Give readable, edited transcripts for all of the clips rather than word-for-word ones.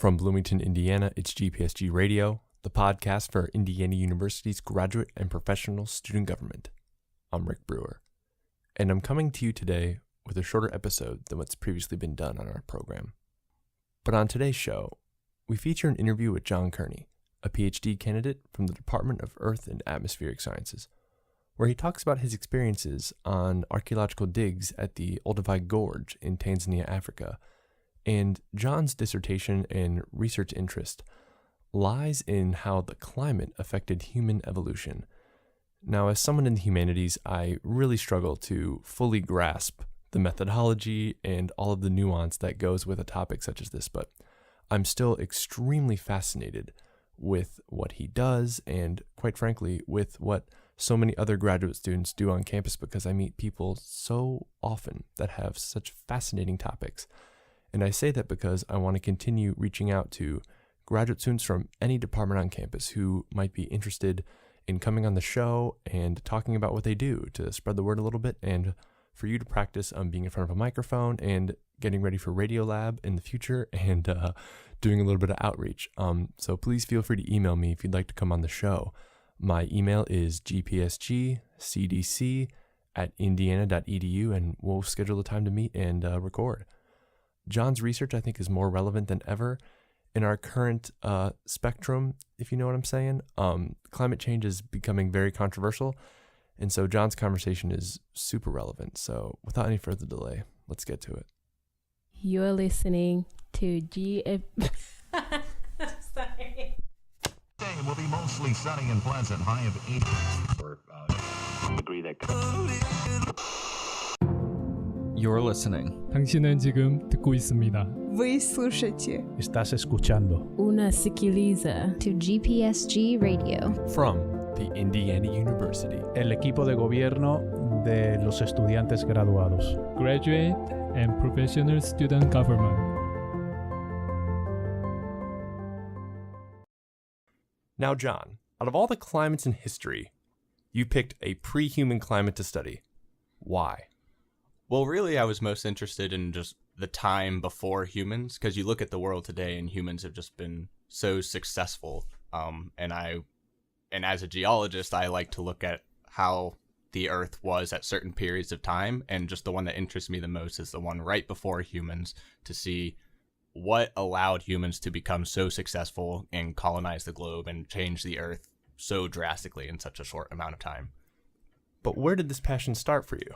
From Bloomington, Indiana, it's GPSG Radio, the podcast for Indiana University's graduate and professional student government. I'm Rick Brewer, and I'm coming to you today with a shorter episode than what's previously been done on our program. But on today's show, we feature an interview with John Kearney, a PhD candidate from the Department of Earth and Atmospheric Sciences, where he talks about his experiences on archaeological digs at the Olduvai Gorge in Tanzania, Africa. And John's dissertation and research interest lies in how the climate affected human evolution. Now, as someone in the humanities, I really struggle to fully grasp the methodology and all of the nuance that goes with a topic such as this, but I'm still extremely fascinated with what he does and, quite frankly, with what so many other graduate students do on campus, because I meet people so often that have such fascinating topics. And I say that because I want to continue reaching out to graduate students from any department on campus who might be interested in coming on the show and talking about what they do to spread the word a little bit, and for you to practice being in front of a microphone and getting ready for Radio Lab in the future and doing a little bit of outreach. So please feel free to email me if you'd like to come on the show. My email is gpsgcdc@indiana.edu, and we'll schedule a time to meet and record. John's research, I think, is more relevant than ever in our current spectrum, if you know what I'm saying. Climate change is becoming very controversial, and so John's conversation is super relevant. So without any further delay, let's get to it. You're listening to Sorry. It will be mostly sunny and pleasant, high of 80. You're listening. 당신은 지금 듣고 있습니다. Вы слушаете. Estás escuchando. Unasikiliza to GPSG Radio. From the Indiana University. El equipo de gobierno de los estudiantes graduados. Graduate and Professional Student Government. Now, John, out of all the climates in history, you picked a pre-human climate to study. Why? Well, really, I was most interested in just the time before humans, because you look at the world today and humans have just been so successful. And as a geologist, I like to look at how the Earth was at certain periods of time, and just the one that interests me the most is the one right before humans, to see what allowed humans to become so successful and colonize the globe and change the Earth so drastically in such a short amount of time. But where did this passion start for you?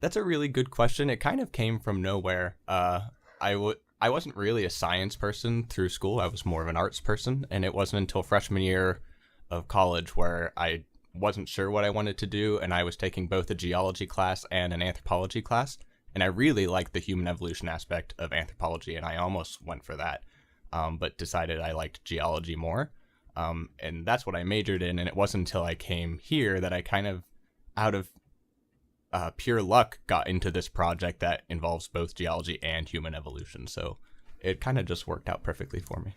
That's a really good question. It kind of came from nowhere. I wasn't really a science person through school. I was more of an arts person, and it wasn't until freshman year of college where I wasn't sure what I wanted to do, and I was taking both a geology class and an anthropology class, and I really liked the human evolution aspect of anthropology, and I almost went for that, but decided I liked geology more, and that's what I majored in. And it wasn't until I came here that I kind of, out of pure luck, got into this project that involves both geology and human evolution. So it kind of just worked out perfectly for me.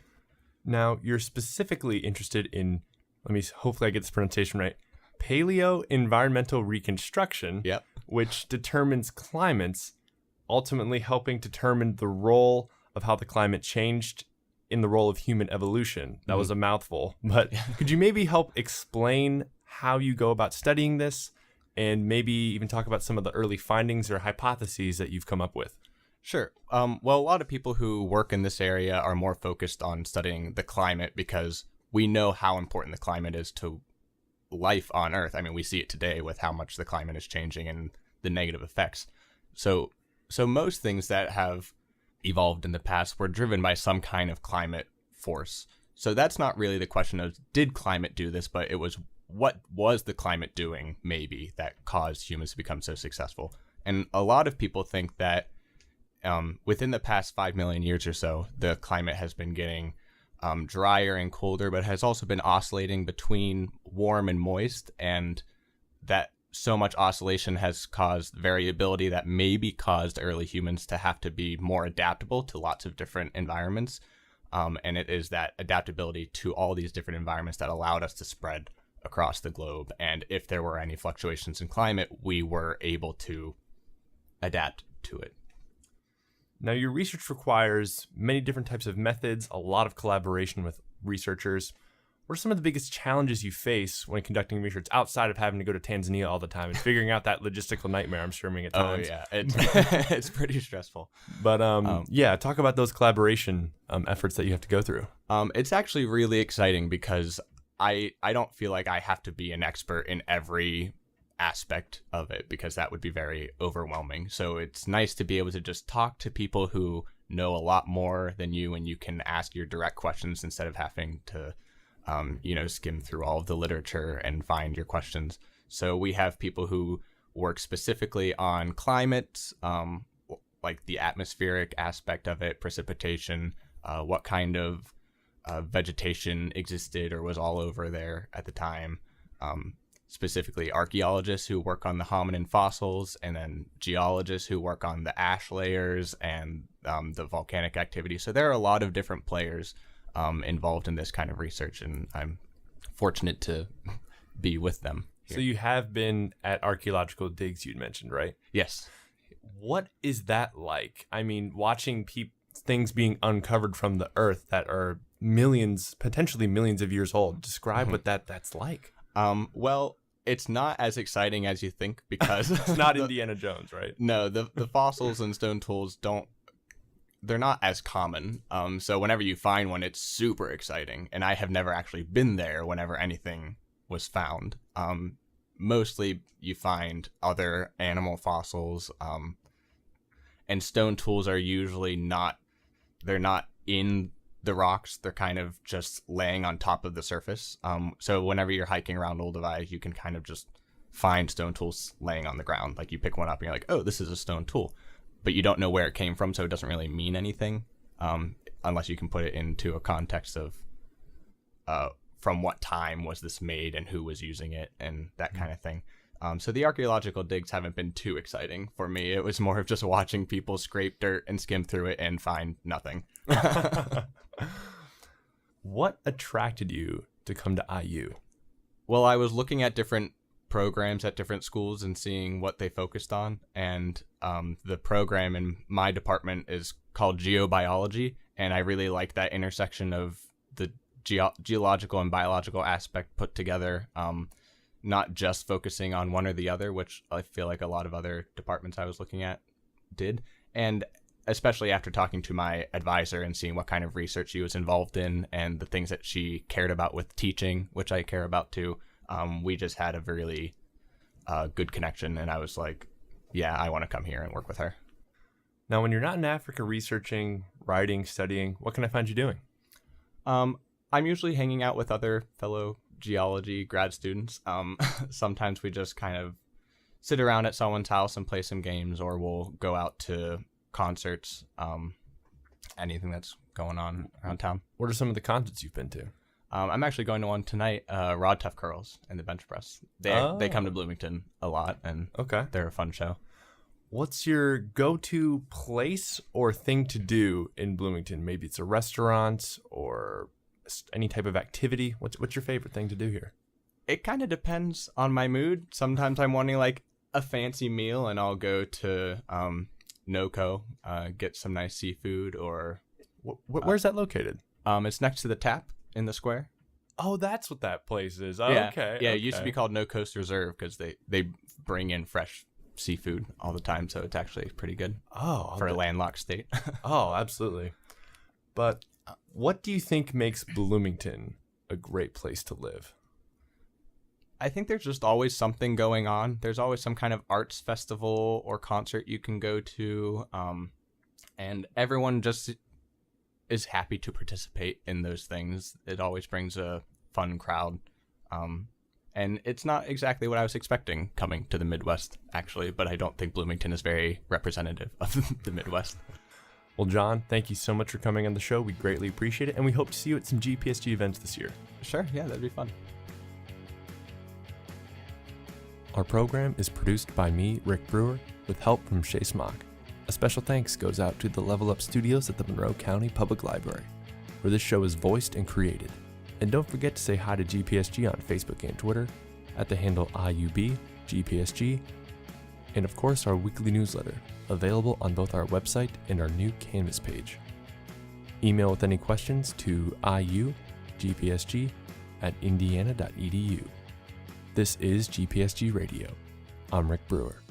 Now, you're specifically interested in, hopefully I get this pronunciation right, paleo-environmental reconstruction, Yep. which determines climates, ultimately helping determine the role of how the climate changed in the role of human evolution. That was a mouthful, but could you maybe help explain how you go about studying this, and maybe even talk about some of the early findings or hypotheses that you've come up with? Sure. Well, a lot of people who work in this area are more focused on studying the climate because we know how important the climate is to life on Earth. I mean, we see it today with how much the climate is changing and the negative effects. So most things that have evolved in the past were driven by some kind of climate force. So that's not really the question of did climate do this, but it was what was the climate doing, maybe, that caused humans to become so successful. And a lot of people think that within the past 5 million years or so, the climate has been getting drier and colder, but has also been oscillating between warm and moist, and that so much oscillation has caused variability that maybe caused early humans to have to be more adaptable to lots of different environments. And it is that adaptability to all these different environments that allowed us to spread across the globe. And if there were any fluctuations in climate, we were able to adapt to it. Now, your research requires many different types of methods, a lot of collaboration with researchers. What are some of the biggest challenges you face when conducting research outside of having to go to Tanzania all the time and figuring out that logistical nightmare I'm swimming at times? Oh, yeah. It's pretty stressful. But talk about those collaboration efforts that you have to go through. It's actually really exciting because I don't feel like I have to be an expert in every aspect of it because that would be very overwhelming. So it's nice to be able to just talk to people who know a lot more than you, and you can ask your direct questions instead of having to skim through all of the literature and find your questions. So we have people who work specifically on climate, like the atmospheric aspect of it, precipitation, what kind of vegetation existed or was all over there at the time. Specifically archaeologists who work on the hominin fossils, and then geologists who work on the ash layers and the volcanic activity. So there are a lot of different players involved in this kind of research, and I'm fortunate to be with them here. So you have been at archaeological digs you'd mentioned, right? Yes. What is that like? I mean, watching things being uncovered from the earth that are potentially millions of years old. Describe what that's like. Well, it's not as exciting as you think because it's not Indiana Jones, right? No, the fossils and stone tools they're not as common. So whenever you find one, it's super exciting. And I have never actually been there whenever anything was found. Mostly you find other animal fossils, and stone tools are usually they're not in the rocks. They're kind of just laying on top of the surface. So whenever you're hiking around Olduvai, you can kind of just find stone tools laying on the ground. Like you pick one up and you're like, oh, this is a stone tool. But you don't know where it came from, so it doesn't really mean anything unless you can put it into a context of from what time was this made and who was using it and that kind of thing. So the archaeological digs haven't been too exciting for me. It was more of just watching people scrape dirt and skim through it and find nothing. What attracted you to come to IU? Well, I was looking at different programs at different schools and seeing what they focused on, and the program in my department is called geobiology, and I really like that intersection of the geological and biological aspect put together, not just focusing on one or the other, which I feel like a lot of other departments I was looking at did. And especially after talking to my advisor and seeing what kind of research she was involved in and the things that she cared about with teaching, which I care about too, we just had a really good connection, and I was like, yeah, I want to come here and work with her. Now, when you're not in Africa researching, writing, studying, what can I find you doing? I'm usually hanging out with other fellow geology grad students. Sometimes we just kind of sit around at someone's house and play some games, or we'll go out to concerts, anything that's going on around town. What are some of the concerts you've been to? I'm actually going to one tonight, Rod Tough Curls and the Bench Press. They come to Bloomington a lot, and they're a fun show. What's your go-to place or thing to do in Bloomington? Maybe it's a restaurant or any type of activity. What's your favorite thing to do here? It kind of depends on my mood. Sometimes I'm wanting like a fancy meal, and I'll go to NOCO, get some nice seafood. Or where's that located? It's next to the Tap in the square. Oh, that's what that place is. Oh, yeah. Okay. Yeah, it used to be called No Coast Reserve because they bring in fresh seafood all the time, so it's actually pretty good for a landlocked state. Oh, absolutely. But what do you think makes Bloomington a great place to live? I think there's just always something going on. There's always some kind of arts festival or concert you can go to, and everyone just is happy to participate in those things. It always brings a fun crowd. And it's not exactly what I was expecting coming to the Midwest, actually, but I don't think Bloomington is very representative of the Midwest. Well, John, thank you so much for coming on the show. We greatly appreciate it, and we hope to see you at some GPSG events this year. Sure, yeah, that'd be fun. Our program is produced by me, Rick Brewer, with help from Shay Smock. A special thanks goes out to the Level Up Studios at the Monroe County Public Library, where this show is voiced and created. And don't forget to say hi to GPSG on Facebook and Twitter at the handle IUB GPSG. and of course our weekly newsletter, available on both our website and our new Canvas page. Email with any questions to iugpsg@indiana.edu. This is GPSG Radio. I'm Rick Brewer.